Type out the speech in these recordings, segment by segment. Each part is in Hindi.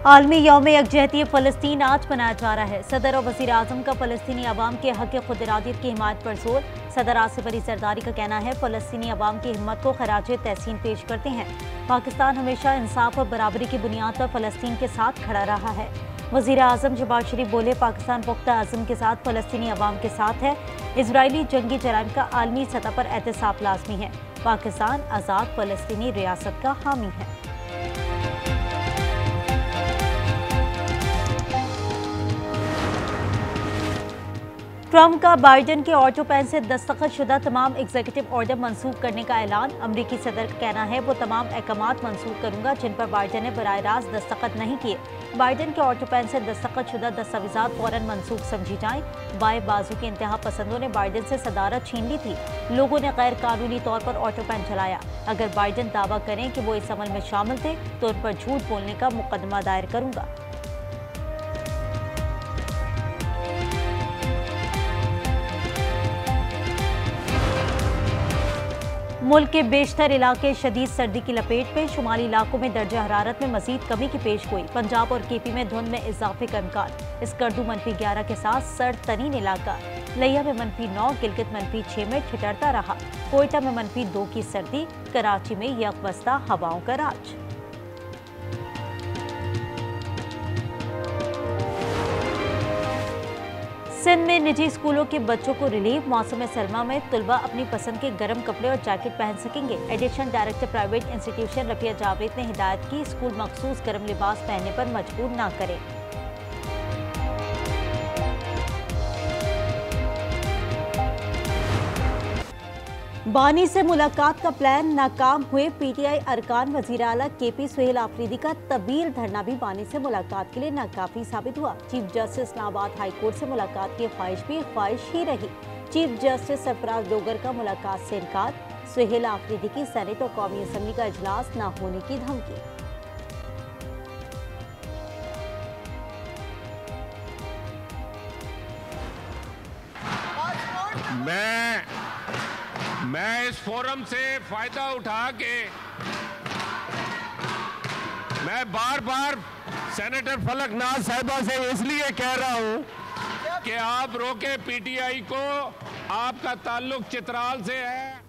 आलमी यौम यकजहती फ़लस्तीन आज मनाया जा रहा है। सदर और वज़ीर आज़म का फ़लस्तीनी अवाम के हक़ खुद इरादियत की हिमायत पर जोर। सदर आसिफ अली ज़रदारी का कहना है फ़लस्तीनी अवाम की हिम्मत को खराज तहसीन पेश करते हैं। पाकिस्तान हमेशा इंसाफ और बराबरी की बुनियाद पर फ़लस्तीन के साथ खड़ा रहा है। वज़ीर आज़म जवाद शरीफ बोले, पाकिस्तान पुख्ता अज़्म के साथ फ़लस्तीनी अवाम के साथ है। इजरायली जंगी जराइम का आलमी सतह पर एहतसाब लाजमी है। पाकिस्तान आज़ाद फ़लस्तीनी रियासत का हामी है। ट्रंप का बाइडेन के ऑटो पेन से दस्तखत शुदा तमाम एग्जीक्यूटिव ऑर्डर मंसूख करने का ऐलान। अमरीकी सदर का कहना है वो तमाम अहकामात मंसूख करूंगा जिन पर बाइडेन ने बराह रास्त दस्तखत नहीं किए। बाइडेन के ऑटो पेन से दस्तखत शुदा दस्तावेजात फौरन मंसूख समझी जाएं। बाएं बाजू के इंतहा पसंदों ने बाइडेन से सदारत छीन ली थी। लोगों ने गैर कानूनी तौर पर ऑटो पेन चलाया। अगर बाइडेन दावा करें कि वो इस अमल में शामिल थे तो उन पर झूठ बोलने का मुकदमा दायर करूंगा। मुल्क के बेशतर इलाके शदीद सर्दी की लपेट में। शुमाली इलाकों में दर्जा हरारत में मजीद कमी की पेश गोई। पंजाब और केपी में धुंध में इजाफे का इम्कान। स्कर्दू -11 के साथ सर्द तरीन इलाका। लिया में -9, गिलगित -6 में ठिठरता रहा। कोयटा में -2 की सर्दी। कराची में यकबस्ता हवाओं का राज। सिंध में निजी स्कूलों के बच्चों को रिलीफ। मौसम सरमा में तुलबा अपनी पसंद के गर्म कपड़े और जैकेट पहन सकेंगे। Additional director private institution Rafia Javed ने हिदायत की, स्कूल मखसूस गर्म लिबास पहनने पर मजबूर ना करें। बानी से मुलाकात का प्लान नाकाम हुए। पीटीआई अरकान वजीर आला केपी सुहेल आफरीदी का तवील धरना भी बानी से मुलाकात के लिए नाकाफी साबित हुआ। Chief justice Islamabad high court से मुलाकात की ख्वाहिश भी ख्वाहिश ही रही। चीफ जस्टिस सरफराज डोगर का मुलाकात से इनकार। सुहेल आफरीदी की सेनेट और कौमी असम्बली का इजलास न होने की धमकी। मैं इस फोरम से फायदा उठा के मैं बार बार सेनेटर फलक नाज साहिबा से इसलिए कह रहा हूं कि आप रोके पीटीआई को, आपका ताल्लुक चित्राल से है।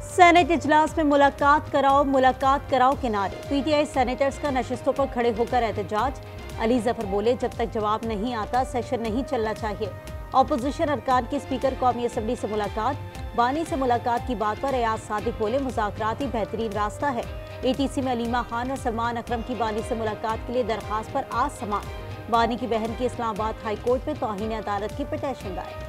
सेनेट इजलास में मुलाकात कराओ के नारे। पीटीआई सेनेटर्स का नशिस्तों पर खड़े होकर एहतजाज। अली जफर बोले, जब तक जवाब नहीं आता सेशन नहीं चलना चाहिए। ऑपोजिशन अरकान की स्पीकर कौमी असम्बली से मुलाकात। बानी से मुलाकात की बात पर एयाज सादिक बोले, मुज़ाकरात ही बेहतरीन रास्ता है। एटीसी में अलीमा खान और सलमान अकरम की बानी से मुलाकात के लिए दरखास्त पर आज समाअत। बानी की बहन की इस्लामाबाद हाई कोर्ट में तौहीन अदालत की पिटीशन दायर।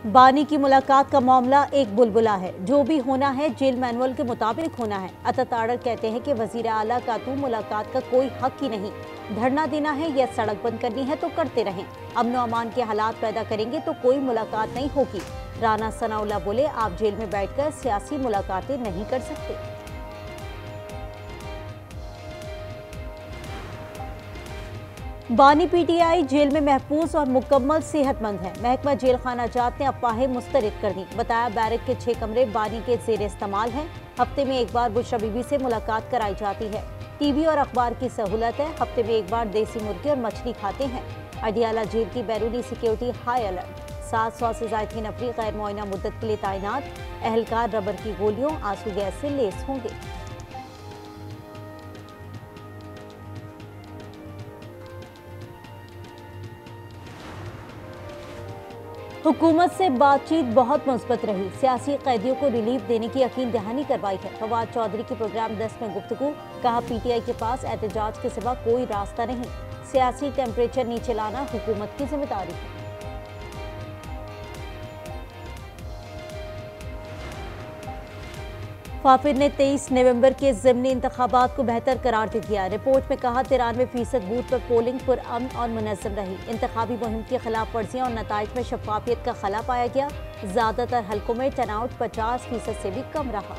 बानी की मुलाकात का मामला एक बुलबुला है। जो भी होना है जेल मैनुअल के मुताबिक होना है। अताताड़र कहते हैं कि वजीर आला का तो मुलाकात का कोई हक ही नहीं। धरना देना है या सड़क बंद करनी है तो करते रहें। अमन व अमान के हालात पैदा करेंगे तो कोई मुलाकात नहीं होगी। राना सनाउल्लाह बोले, आप जेल में बैठकर सियासी मुलाकातें नहीं कर सकते। बानी पीटीआई जेल में महफूज और मुकम्मल सेहतमंद है। महकमा जेल खाना जात ने अफवाहें मुस्तरद कर दी। बताया, बैरक के 6 कमरे बानी के जेर इस्तेमाल हैं। हफ्ते में एक बार बुशरा बीबी से मुलाकात कराई जाती है। टीवी और अखबार की सहूलत है। हफ्ते में एक बार देसी मुर्गी और मछली खाते हैं। अडियाला जेल की बैरूनी सिक्योरिटी हाई अलर्ट। 700 से ज्यादा की नफरी गैर मुआयना मुद्दत के लिए तैनात। एहलकार रबर की गोलियों, आंसू गैस से लेस होंगे। हुकूमत से बातचीत बहुत मुस्बत रही। सियासी कैदियों को रिलीफ देने की यकीन दहानी करवाई है। फवाद चौधरी की प्रोग्राम 10 में गुफ्तगू। कहा, पीटीआई के पास एहतजाज के सिवा कोई रास्ता नहीं। सियासी टेम्परेचर नीचे लाना हुकूमत की जिम्मेदारी है। फाफिर ने 23 नवंबर के ज़िमनी इंतखाबात को बेहतर करार दे दिया। रिपोर्ट में कहा, 93% बूथ पर पोलिंग पुरअमन और मुनज़्ज़म रही। इंतखाबी मुहिम की खिलाफ वर्जियाँ और नताइज में शफाफियत का खला पाया गया। ज़्यादातर हल्कों में टर्नआउट 50% से भी कम रहा।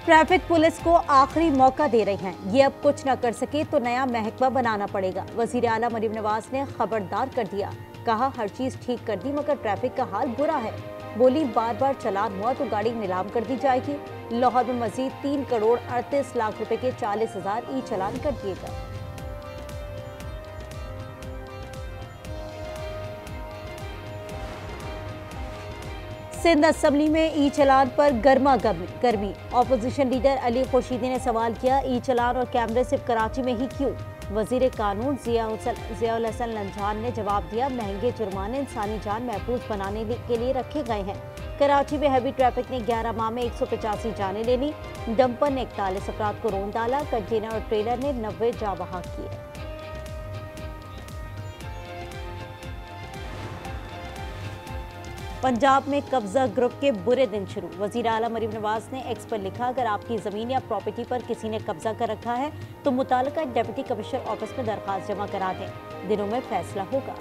ट्रैफिक पुलिस को आखिरी मौका दे रही हैं। ये अब कुछ न कर सके तो नया महकमा बनाना पड़ेगा। वजीर आला मरीम नवाज ने खबरदार कर दिया, कहा हर चीज ठीक कर दी मगर ट्रैफिक का हाल बुरा है। बोली बार बार चालान हुआ तो गाड़ी नीलाम कर दी जाएगी। लाहौर में मजीद 3 करोड़ 38 लाख रुपए के 40,000 ई चालान कर दिए गए। सिंध असेंबली में ई चलान पर गर्मा गर्मी। ऑपोजिशन लीडर अली खुर्शीदी ने सवाल किया, ई चलान और कैमरे सिर्फ कराची में ही क्यों? वजीर कानून जियाउल हसन लंझान ने जवाब दिया, महंगे जुर्माने इंसानी जान महफूज बनाने के लिए रखे गए हैं। कराची में हैवी ट्रैफिक ने 11 माह में 185 जानें ले ली। डंपर ने 41 अफराद को रोन डाला। कंटेनर और ट्रेलर ने 90 जाँ बहा किए। पंजाब में कब्जा ग्रुप के बुरे दिन शुरू। वजीर आला मरीम नवाज ने एक्स पर लिखा, अगर आपकी जमीन या प्रॉपर्टी पर किसी ने कब्जा कर रखा है तो मुतालिका डिप्टी कमिश्नर ऑफिस में दरखास्त जमा करा दें, दिनों में फैसला होगा।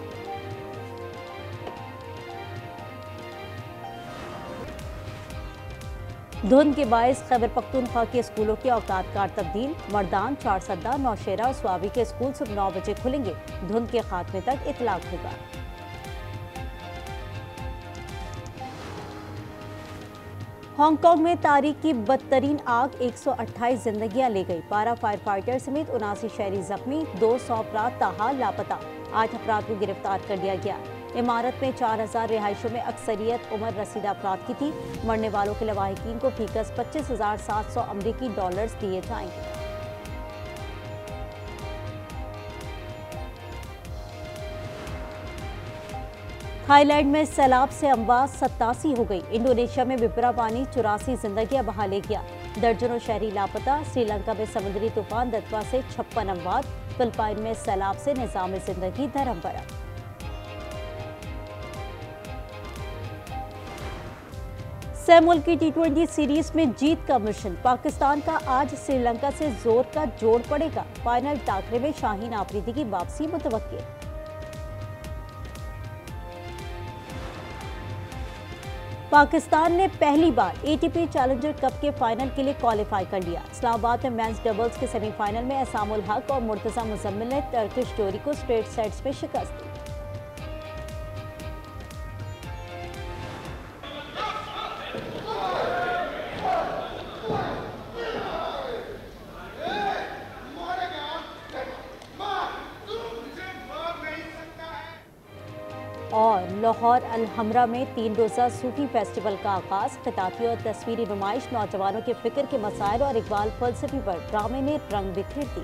धुंध के बायस खैबर पख्तूनख्वा के स्कूलों के औकात कार तब्दील। मर्दान, चारसद्दा, नौशेरा और स्वाबी के स्कूल सुबह 9 बजे खुलेंगे। धुंध के खात्मे तक इतलाक होगा। हांगकांग में तारीख की बदतरीन आग 128 जिंदगियां ले गई। 12 फायर फाइटर समेत 79 शहरी जख्मी, 200 अफराद ताहाल लापता। 8 अफराद को गिरफ्तार कर लिया गया। इमारत में 4000 रिहाइशों में अक्सरियत उम्र रसीदा अफराद की थी। मरने वालों के लवाहिकीन को फीकस 25,700 अमरीकी डॉलर्स दिए जाएंगे। थाईलैंड में सैलाब से अमवात 87 हो गई। इंडोनेशिया में विपरा पानी 84 जिंदगियां बहा ले गया। दर्जनों शहरी लापता। श्रीलंका में समुद्री तूफान दत्वा से 56 अमवात। फिलिपाइन में सैलाब से निजाम जिंदगी धर्म बरम। सह मुल्की T20 सीरीज में जीत का मिशन। पाकिस्तान का आज श्रीलंका से जोर का जोड़ पड़ेगा। फाइनल टाकरे में शाहीन आफरीदी की वापसी मुतवक्किल। पाकिस्तान ने पहली बार ATP चैलेंजर कप के फाइनल के लिए क्वालिफाई कर लिया। इस्लामाबाद में मेंस डबल्स के सेमीफाइनल में एहसामुल हक और मुर्तजा मुजम्मिल ने टर्किश जोड़ी को स्ट्रेट सेट्स में शिकस्त दी। और लाहौर अल-हमरा में 3 रोज़ा सूफी फेस्टिवल का आगाज। खिताबी और तस्वीरी नुमाइश, नौजवानों के फिक्र के मसाइल और इकबाल फलसफी पर ड्रामे ने रंग बिखेर दी।